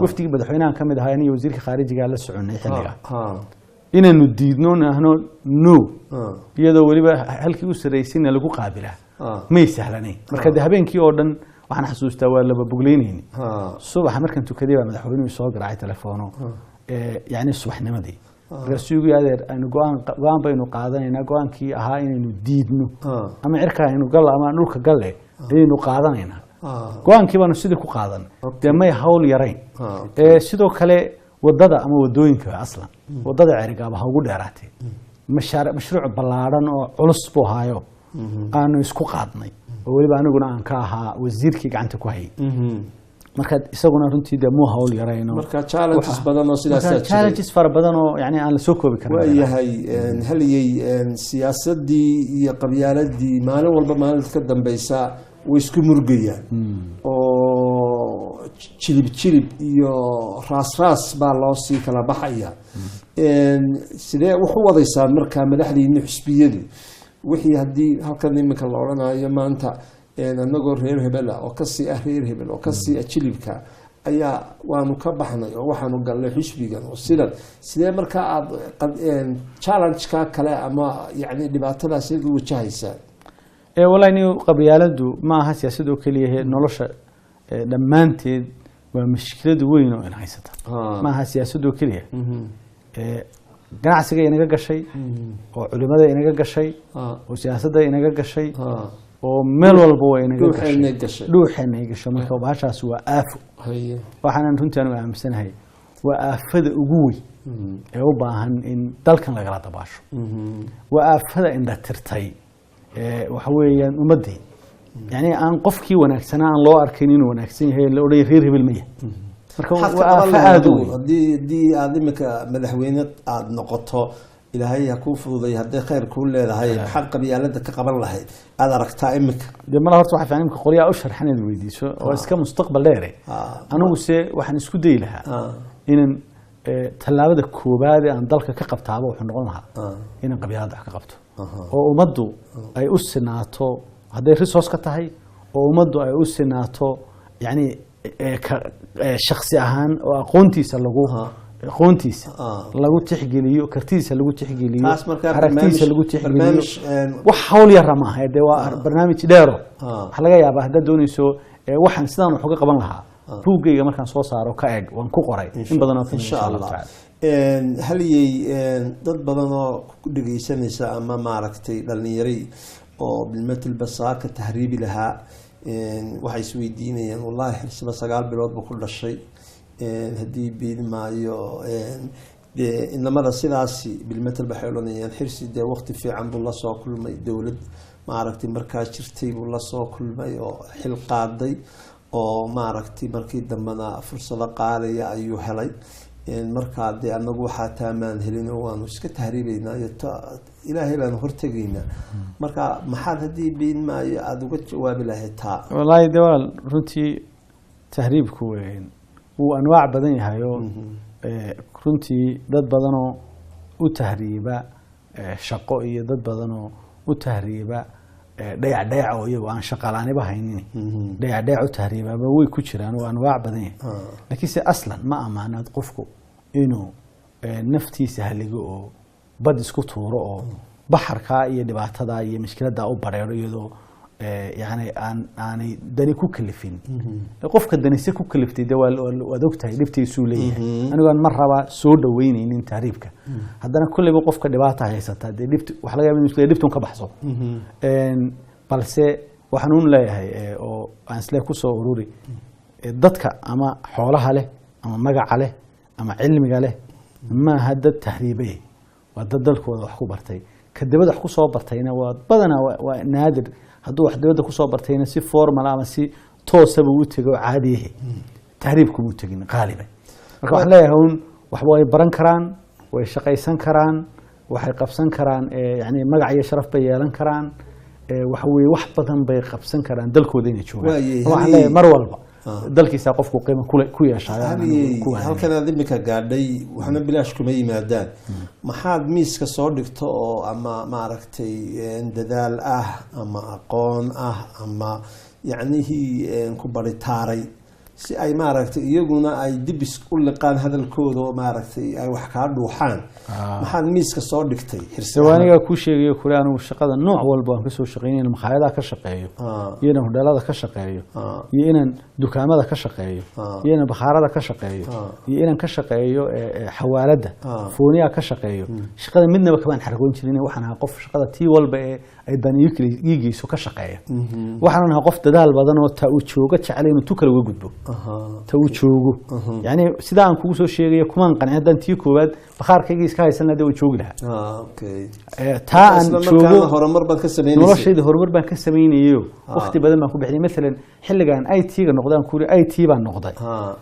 waftigii madaxweynaha kamid ahaa inuu wasiirka khaarijiga la soconay xilliga inaynu diidno nahno no iyadoo waliba halkii u sareysina lagu qaabila ma sahlanayn marka habeenkii oo dhan waxaan xasuustaa waa laba bugleynayni subax markan tukaday baa madaxweynuhu soo garaacay telefono yani subaxnimadii rasuugu adeer aynu go'aan baynu qaadanaynaa go'aankii ahaa inaynu diidno ama cirka aynu gal ama dhulka galle aynu qaadanaynaa go'aankii baanu sidii ku qaadan may hawl yarayn sidoo kale wadada ama wadooyinka aslan wadada cirigaaba ha ugu dheeraatay mashruuc ballaaran oo culus buu haayo aanu isku qaadnay oo waliba aniguna aan ka ahaa wasiirkii gacanta ku hayay marka isaguna runtii de muu hawl yarayno marka challenges badan oo sidaas ah challenges far badan oo yani aan la soo koobi karin waa yahay haliyay siyaasadii iyo qabyaaladii maalin walba maalinta ka dambaysa way isku murgayaan oo jilib iyo raas baa loo sii kala baxaya sidee wuxuu wadaysaa marka madaxdiina xisbiyadu wixii hadii halkan iminka la oranayo maanta anagoo reer hebel oo kasii ah reer hebel oo kasii jilibka ayaa waanu ka baxnay oo waxaanu galnay xisbigan oo sidee marka aad challenge-ka kale ama yani dhibaatadaas ugu wajahaysaa والله إنه قبيلته ما هسي أسدو كليه نلش دمانتي ومشكلة وين وين هيسته ما هسي أسدو كليه جناح سجى ينقى شيء وعلماء ينقى شيء وسياسة ينقى شيء ومل والبو ينقى شيء لوح ينقى شيء ما هو بعشرة سوا آفو وحنا نتونت أنا عم سنة هاي وآفد أقوي هو باهن إن دلكن لغلا تباشو وآفد إن ده ترتاي وحويا ومدي يعني أن قفكي وناكسنا أن لو أركنين وناكسين هي اللي أوري غير بالمية. فأدو دي عظيمك مدحوينة نقطة إلى هي كوفو ذي هدي خير كل هاي حق بيالدك قبل هاي هذا ركتا إمك. دي ما لهرت واحد فعنيمك قولي أشهر حنين ويدي شو واسكا مستقبل ليري. أنا وسي وحن اسكو دي لها. إن tallaabada koobaad ee aan dalka ka qabtaaba wuxuu noqon lahaa inaan qabyaalada wax ka qabto oo ummaddu ay u sinaato hadday resource ka tahay oo ummaddu ay u sinaato yani shakhsi ahaan oo aqoontiisa lagu tixgeliyo kartidiisa lagu tixgeliyo aragtidiisa lagu tixgeliyo wax hawl yara maaha dee waa barnaamij dheero waxa laga yaabaa haddaad doonayso waxaan sidaan wax uga qaban lahaa buuggayga markaan soo saaro ka eeg waan ku qoray in badan oo insha Allah haliyey dad badan oo ku dhageysanaysa ama maaragtay dhalinyaro oo bilmatil basaaka tahriibi lahaa waxay isweydiinayaan wallahi xirsaba 9 bilood buu ku dhashay hadii biidmaayo inamada sidaasi bilmatil baxay oranayaan xirsi dee waqti fiican buu la soo kulmay dawlad maaragtay markaas jirtay buu la soo kulmay oo xil qaaday oo maaragtay markii dambana fursado qaaliya ayuu helay markaa dee anagu waxaa taamaan helin oo waanu iska tahriibaynaa iyo ilaahay baanu hortegaynaa marka maxaad haddii biidmaayo aada uga jawaabi lahayd taa wallaahi de waa runtii tahriibku wuu anwaac badan yahay oo runtii dad badanoo u tahriiba shaqo iyo dad badanoo u tahriiba dhayac oo iyagu aan shaqalaaniba haynin dhayac u tahriibaba way ku jiraan oo anwaac badan yahay laakiin se aslan ma amaanaad qofku inuu naftiisa haligo oo bad isku tuuro oo baxarkaa iyo dhibaatada iyo mushkiladaa u bareero iyadoo yani aanay dani ku kalifin qofka danise ku kaliftay de waad ogtahay dhibtiisuu leeyahay anigoon mar raba soo dhaweynaynin tahriibka haddana kulleyba qofka dhibaata haysataa dee wax laga yaaba inuu dhibtun ka baxso balse waxaan uun leeyahay oo aan isle kusoo ururi dadka ama xoolaha leh ama magaca leh ama cilmiga leh maaha dad tahriibay waa dad dalkooda wax ku bartay kadibada wax kusoo bartayna waa badanaa waa naadir hadduu wax dibadda kusoo bartayna si formal ama si toosaba u tego caadi yahay tahriibkuma u tegin qaaliban marka waxaan leeyahay un waxba way baran karaan way shaqaysan karaan waxay qabsan karaan yani magac iyo sharaf bay yeelan karaan waxa weeye wax badan bay qabsan karaan dalkooda inay joogaan waxaan leeyahay mar walba dalkiisa qofku qiimo ku yeeshaa halkan aad imika gaadhay waxna bilaash kuma yimaadaan maxaad miiska soo dhigto oo ama maaragtay dadaal ah ama aqoon ah ama yacnihii ku baritaaray si ay maaragtay iyaguna ay dibis u liqaan hadalkooda oo maaragtay ay wax kaa dhuuxaan maxaad miiska soo dhigtay xirsawaniga ku sheegayo kule anigu shaqada nooc walba aan kasoo shaqeynayna makhaayadaha ka shaqeeyo iyo inaan hodheelada ka shaqeeyo iyo inaan dukaamada ka shaqeeyo iyo inaan bakhaarada ka shaqeeyo iyo inaan ka shaqeeyo xawaalada fooniyaa ka shaqeeyo shaqada midnaba kamaan xargoon jirin waxaan ahaa qof shaqada tii walba ee ay daniyigiisu ka shaqeeya waxaan ahaa qof dadaal badan oo taa uu jooga jecel inuu tu kale uga gudbo ta uu joogo yani sida aan kugu soo sheegayo kumaan qancin haddaan tii koowaad bakhaarkayga iska haysan lahaa dee uu joogi lahaa taa aan joogo noloshayda horumar baan ka samaynayo waqti badan baan ku bixiyay maalan xilligan IT-ga noqdaan kuuri IT baan noqday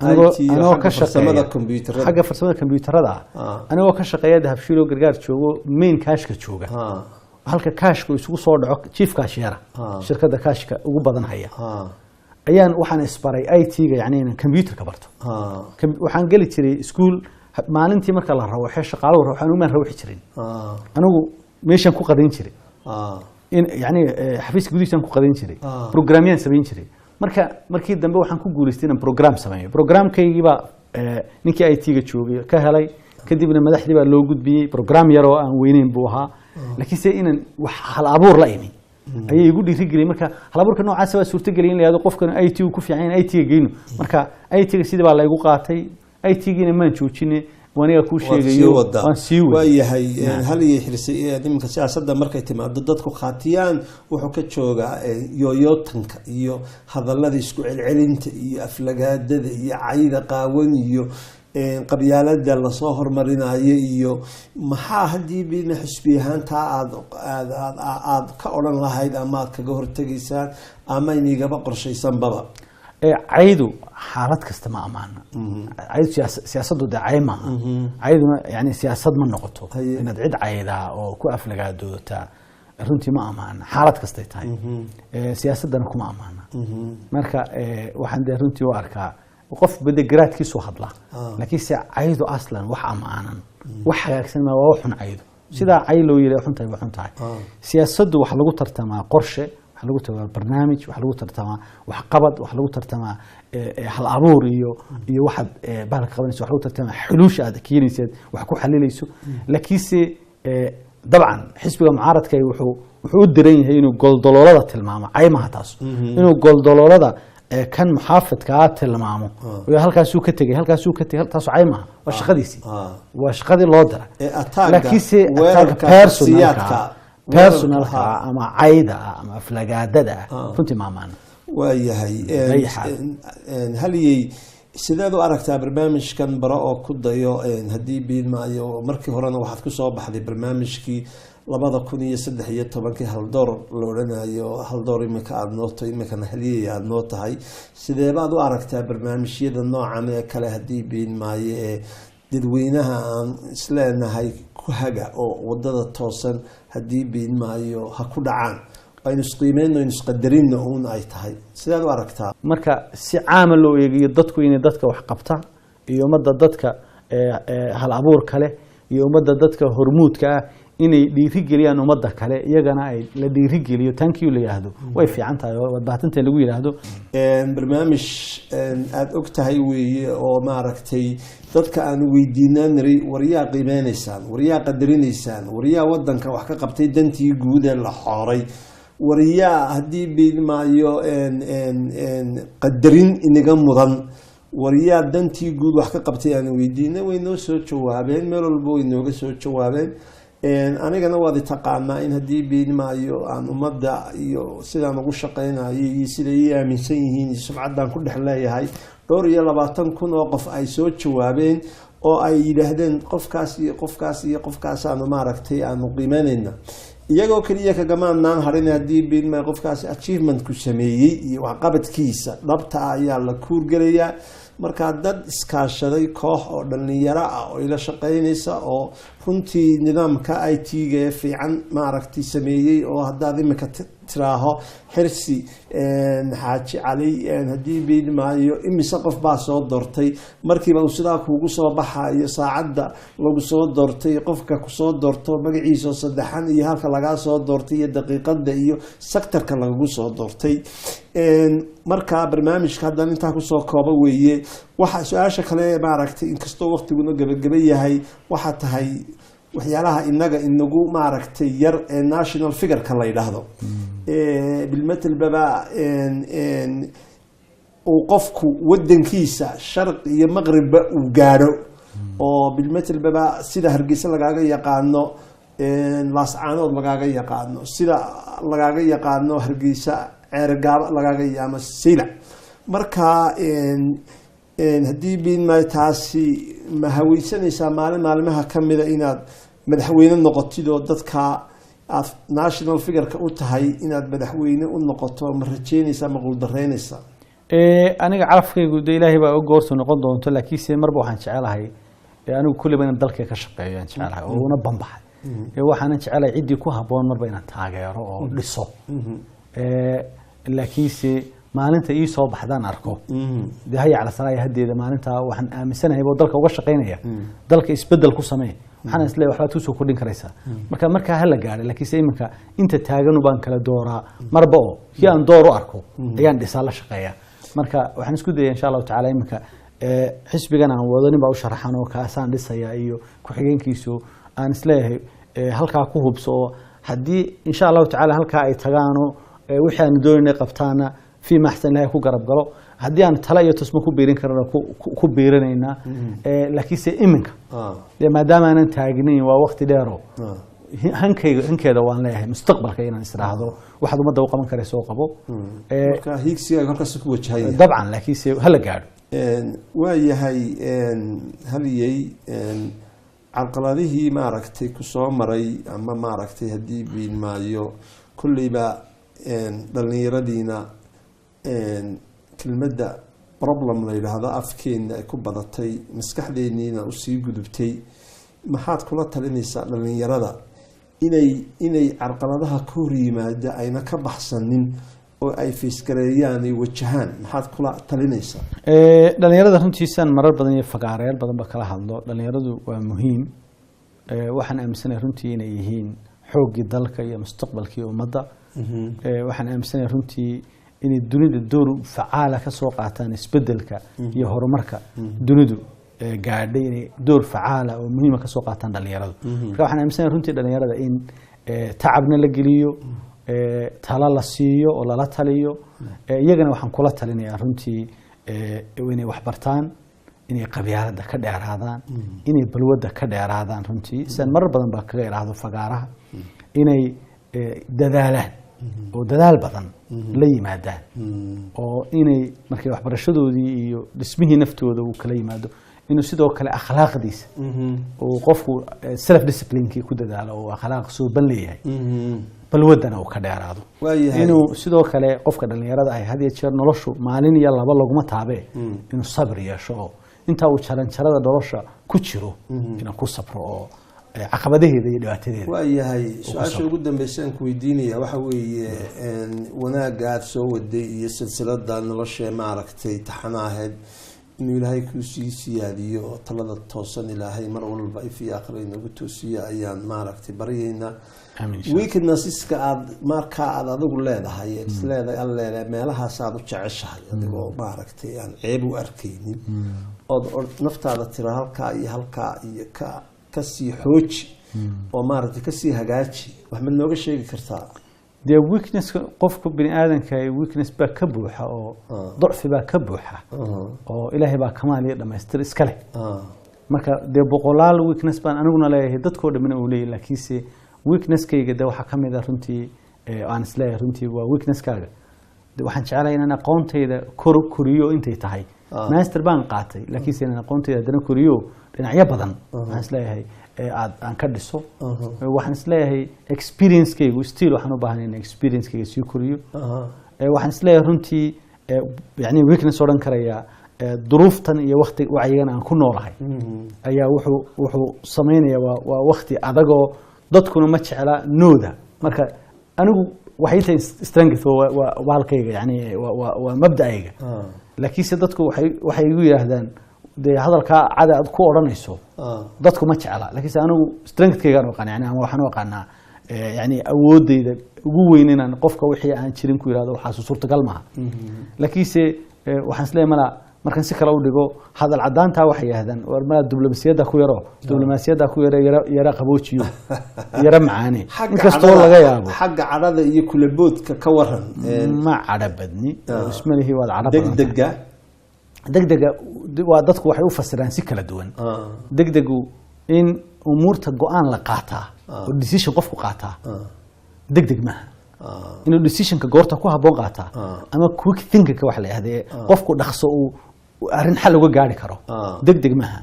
anigoo ka shaqeeya xagga farsamada kombiyuutarada anigoo ka shaqeeya dahabshiiloo gargaar joogo main kaashka jooga halka kaashku isugu soo dhaco chief cashier shirkadda kaashka ugu badan haya ayaan waxaan isbaray IT-ga yani inaan computer ka barto waxaan geli jiray school maalintii marka la rabo waxay shaqaalo waxaan u maan rawxi jirin anigu meeshan ku qadayn jiray in yani xafiiska gudihiisaan ku qadayn jiray programyaan samayn jiray markii dambe waxaan ku guulaystay inaan program sameeyo programkaygiiba ninkii IT-ga joogay ka helay kadibna madaxdii baa loo gudbiyey program yar oo aan weyneyn buu ahaa laakiin se inaan wax hal abuur la imi ayay igu dhiirigeliyay marka hal abuurka noocaas waa suurtageliyay in la yiraahdo qofkan IT ku fiican in IT-ga geyno marka IT-ga sidii baa la igu qaatay IT-giina maan joojinay waniga ku sheegayo waan sii waayahay hal iyo xirsay nimanka siyaasadda markay timaado dadku qaatiyaan wuxuu ka joogaa yooyootanka iyo hadallada isku celcelinta iyo aflagaadada iyo cayda qaawan iyo qabyaalada lasoo hormarinayo iyo maxaa haddii bina xisbi ahaantaa aad ka odhan lahayd ama aad kaga hortegaysaan ama inigaba qorshaysanbaba caydu xaalad kasta ma amaana caydu siyaasaddu dee cay maaha cayduna yani siyaasad ma noqoto inaad cid caydaa oo ku aflagaadootaa runtii ma amaana xaalad kastay tahay siyaasaddana kuma amaana marka waxaan dee runtii u arkaa qof bada garaadkiisu hadla laakiin si caydu aslan wax amaanan wax hagaagsan ma waa xun caydu sida cay loo yiri xuntahay waa xuntahay siyaasaddu wax lagu tartamaa qorshe wax lagu tartamaa barnaamij wax lagu tartamaa wax qabad wax lagu tartamaa hal abuur iyo waxa baalka qabanayso wax lagu tartamaa xuluush aad keenaysid wax ku xalilayso laakiin dabcan xisbiga mucaaradka wuxuu u diran yahay inuu goldoloolada tilmaamo caymaha taas inuu goldoloolada kan muxaafidka tilmaamo halkaasuu ka tegay taas caymaha waa shaqadiisii waa shaqadii loo dira laakiin personalka ama cayda ama aflagaadada runtii maamaana waayahay haliyey sideed u aragtaa barnaamijkan baro oo ku dayo haddii biilmaayo markii horena waxaad ku soo baxday barnaamijkii 2013 haldoor la odhanayo haldoor imika aad nootay imikana haliyey aad noo tahay sidee baad u aragtaa barnaamijyada noocan ee kale haddii biilmaayo ee dadweynaha aan isleenahay ku haga oo wadada toosan haddii biilmaayo ha ku dhacaan aynu isqiimeeyno aynu isqadarino uun ay tahay sidaad u aragtaa marka si caam loo eegiyo dadku inay dadka wax qabta iyo umada dadka hal abuur kale iyo umada dadka hormuudka ah inay dhiiri geliyaan umada kale iyagana ay la dhiiri geliyo tankii la yiraahdo way fiican tahay oo baatinta lagu yiraahdo barnaamij aad og tahay weeye oo maaragtay dadka aan weydiinanay wariyaa qiimeynaysan wariyaa qadarinaysan wariyaa wadanka wax ka qabtay dantii guud ee la xooray wariyaa haddii biilmaayo qadarin inaga mudan wariyaa dantii guud wax ka qabtay aan weydiinay way noo soo jawaabeen meel walba way nooga soo jawaabeen anigana waad taqaanaa in haddii biilmaayo aan ummadda iyo sidaan ugu shaqeynayo iyo sida ay aaminsan yihiin iyo sumcaddaan ku dhex leeyahay 22,000 oo qof ay soo jawaabeen oo ay yidhaahdeen qofkaas iyo qofkaas iyo qofkaas aanu maaragtay aanu qiimeynayna iyagoo kaliya kagamaanaan harin haddii biilmaayo qofkaasi achievement ku sameeyey iyo waxqabadkiisa dhabta ah ayaa la kuurgelayaa marka dad iskaashaday koox oo dhalinyaro ah oo ila shaqeynaysa oo runtii nidaamka IT-ga ee fiican maaragtay sameeyay oo haddaad imika tiraaho xirsi xaaji cali haddii biilmaayo imise qof baa soo doortay markiiba uu sidaa kuugu soo baxayo saacadda lagu soo doortay qofka ku soo doorto magaciisa saddexan iyo halka lagaa soo doortay iyo daqiiqada iyo sektorka lagu soo doortay marka barnaamijka haddaan intaa kusoo kooba weeye waxa su-aasha kale maaragtay inkastoo waqtiguna gabagaba yahay waxa tahay waxyaalaha inagu maaragtay yar ee national figure-ka la yidhaahdo bilmatal baba uu qofku wadankiisa sharq iyo maqribba uu gaadho oo bilmatal baba sida hargeysa lagaaga yaqaano laascaanood lagaaga yaqaano sida lagaaga yaqaano hargeysa ceergaaba lagaaga yaamo sila marka haddii biilmaayo taasi ma haweysanaysaa maalmaha kamida inaad madaxweyne noqotid oo dadka aad national figure-ka u tahay inaad madaxweyne u noqoto ma rajeynaysaa ma quuldareynaysaa aniga carafkaygu de ilaahay baa goortu noqon doonto laakiinse marba waxaan jecelahay anigu kulliba inaan dalka ka shaqeeyo aan jecelahay oo una banbaxay waxaanan jecelahay ciddii ku habboon marba inaan taageero oo dhiso laakiinse maalinta ii soo baxdaan arko de haya cala salaaya hadeeda maalinta waxaan aaminsanahay oo dalka uga shaqeynaya dalka isbedel ku sameey waxaan isleeyahay waxbaad kusoo kordhin karaysaa marka hala gaadhay laakiinse iminka inta taaganu baan kala dooraa marba oo kii aan door u arko ayaan dhisaa la shaqeeya marka waxaan isku dayay insha allahu tacaala iminka xisbigan aan wadanin baa u sharaxan oo kaasaan dhisaya iyo ku-xigeenkiisu aan isleeyahay halkaa ku hubso oo haddii insha allahu tacaala halkaa ay tagaano wixii aan doonay qabtaana في محسن لها كو غرب غلو هدي ان تلا iyo tusmo ku beerin karana ku beerinayna laakiin se iminka ma daama aan taagnayn waa waqti dheero hankeeda waan leeyahay mustaqbalka inaan israahdo waxaad umada u qaban karayso qabo marka hiigsiga halkaas ku wajahay dabcan laakiin se hala gaadho waa yahay haliyay caqaladihii maaragtay ku soo maray ama maaragtay hadii biilmaayo kulliba dhalinyaradiina kelmadda problem la yidhaahdo afkeena ay ku badatay maskaxdeeniina usii gudubtay maxaad kula talinaysaa dhalinyarada inay carqaladaha ka hor yimaada ayna ka baxsanin oo ay fiiskareeyaan ay wajahaan maxaad kula talinaysaa dhalinyarada runtiisaan marar badan iyo fagaareyaal badan ba kala hadlo dhalinyaradu waa muhiim waxaan aaminsanahay runtii inay yihiin xoogii dalka iyo mustaqbalkii ummadda waxaan aaminsanahay runtii inay dunida door facaala ka soo qaataan isbedelka iyo horumarka dunidu gaadhay inay door facaala oo muhiima ka soo qaataan dhalinyaradu marka waxaan aaminsanahay runtii dhalinyarada in tacabna la geliyo tala la siiyo oo lala taliyo iyagana waxaan kula talinayaa runtii inay wax bartaan inay qabyaalada ka dheeraadaan inay balwada ka dheeraadaan runtii sidaan marar badan baa kaga iraahdo fagaaraha inay dadaalaan oo dadaal badan la yimaadaan oo inay markay waxbarashadoodii iyo dhismihii naftooda uu kala yimaado inuu sidoo kale akhlaaqdiisa oo qofku self disciplinekii ku dadaalo oo akhlaaq suuban leeyahay balwadana uu ka dheeraado inuu sidoo kale qofka dhalinyarada ay had iyo jeer noloshu maalin iyo laba laguma taabee inuu sabr yeesho oo inta uu jaranjarada nolosha ku jiro inuu ku sabro oo caqabadaheeda iyo dhibaatadeeda waayahay su-aasha ugu dambeysaan ku weydiinaya waxa weeye wanaaga aad soo waday iyo silsilada nolosha maaragtay taxanaaheed inuu ilaahay kuu sii siyaadiyo oo talada toosan ilaahay mar walba ifii aakhira inagu toosiyo ayaan maaragtay baryaynaa weaknesseska aad markaa aad adigu leedahay isleedahay aan leedahay meelahaas aad u jeceshahay adigoo maaragtay aan ceeb u arkaynin ood naftaada tira halkaa iyo kasii xooji oo maaragtay kasii hagaaji wax ma nooga sheegi kartaa dee weaknesska qofka bini aadanka weakness baa ka buuxa oo dacfi baa ka buuxa oo ilaahay baa kamaal iyo dhamaystir iska leh marka dee boqolaal weakness baan aniguna leeyahay dadkoo dhamina uu leeyahay laakiinse weaknesskayga de waxaa ka mid ah runtii aan isleeyahay runtii waa weaknesskaaga waxaan jecelahay inaan aqoontayda koriyo intay tahay master baan qaatay laakiinse inaan aqoontayda haddana koriyo dhinacyo badan waxaan isleeyahay aan ka dhiso waxaan isleeyahay experiencekaygu still waxaan u baahanay in experiencekayga sii koriyo waxaan isleeyahay runtii yani weakness odhan karayaa duruuftan iyo wacyigan aan ku noolahay ayaa wuxuu sameynaya waa wakti adagoo dadkuna ma jecla nooda marka anigu waxay tahay strength waa halkayga yani waa mabda'ayga laakiinse dadku waxay igu yiraahdaan dee hadalkaa cada aad ku odhanayso dadku ma jecla laakiinse anigu strengthkaygaan aqaan yani ama waxaan u aqaanaa yani awoodayda ugu weyn inaan qofka wixii aan jirin ku yirahdo waxaas suurtagal maaha laakiinse waxaan isleeyahay mala markan si kale u dhigo hadal cadaantaa waxay yiraahdaan war ma diblomaasiyadda ku yara qaboojiyo yara macaani inkastoo laga yaabo xagga cadhada iyo kulaboodka ka waran ma cadho badni ismalihi waad cadho degdega waa dadku waxay u fasiraan si kala duwan degdegu in umuurta go-aan la qaataa oo decision qofku qaataa degdeg maaha inuu decisionka goorta ku habboon qaataa ama quick thinking wax la yidhahdee qofku dhaqso uu arrin xal uga gaari karo degdeg maaha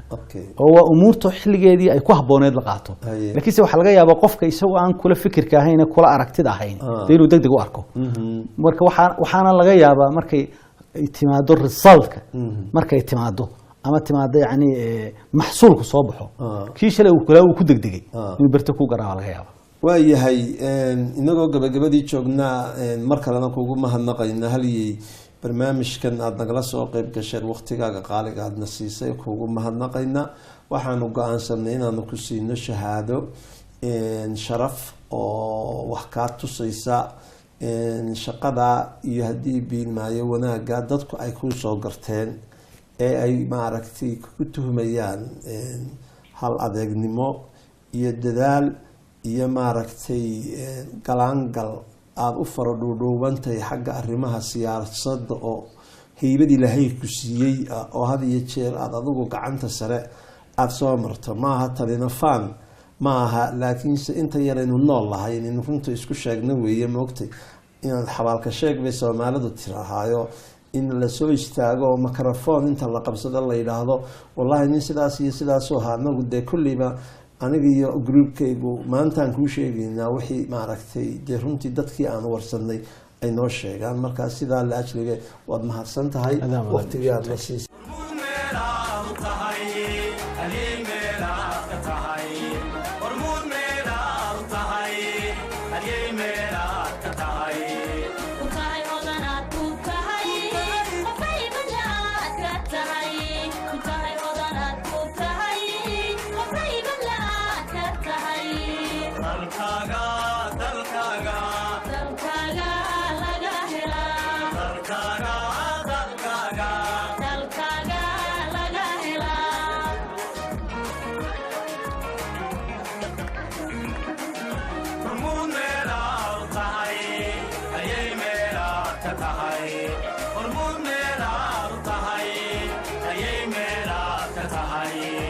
oo waa umuurta xilligeedii ay ku habbooneed la qaato laakiinse waxaa laga yaabaa qofka isagoo aan kula fikirka ahayn kula aragtida ahayn dee inuu degdeg u arko marka waxaana laga yaabaa markay timaado resultka markay timaado ama timaado yani maxsuulku soo baxo kii shalay uu ku degdegay inuu berto ku garaa laga yaaba waayahay inagoo gabagabadii joognaa mar kalena kugu mahadnaqayna halyey barnaamijkan aada nagala soo qeyb gasheen waqtigaaga qaaliga aadna siisay kugu mahadnaqayna waxaanu go-aansanay inaanu ku siino shahaado sharaf oo wax kaa tusaysa shaqada iyo haddii biilmaayo wanaaga dadku ay ku soo garteen ee ay maaragtay ku tuhmayaan hal adeegnimo iyo dadaal iyo maaragtay galaangal aada u fara dhuudhuubantahay xagga arrimaha siyaasadda oo haybadii ilaahay ku siiyey oo had iyo jeer aada adigu gacanta sare aada soo marto maaha talinafaan maaha laakiinse inta yaraynu nool lahay inaynu runta isku sheegna weeye moogtay inaad xabaalka sheeg bay soomaalidu tirahaayo in lasoo istaago oo microphone inta la qabsado la yidhaahdo wallahi nin sidaas iyo sidaasoo ahaa anagu dee kulliba aniga iyo groupkaygu maantaan kuu sheegaynaa wixii maaragtay dee runtii dadkii aan warsanay ay noo sheegaan markaa sidaa la ajliga waad mahadsan tahay waqtigii aad la siisay tahay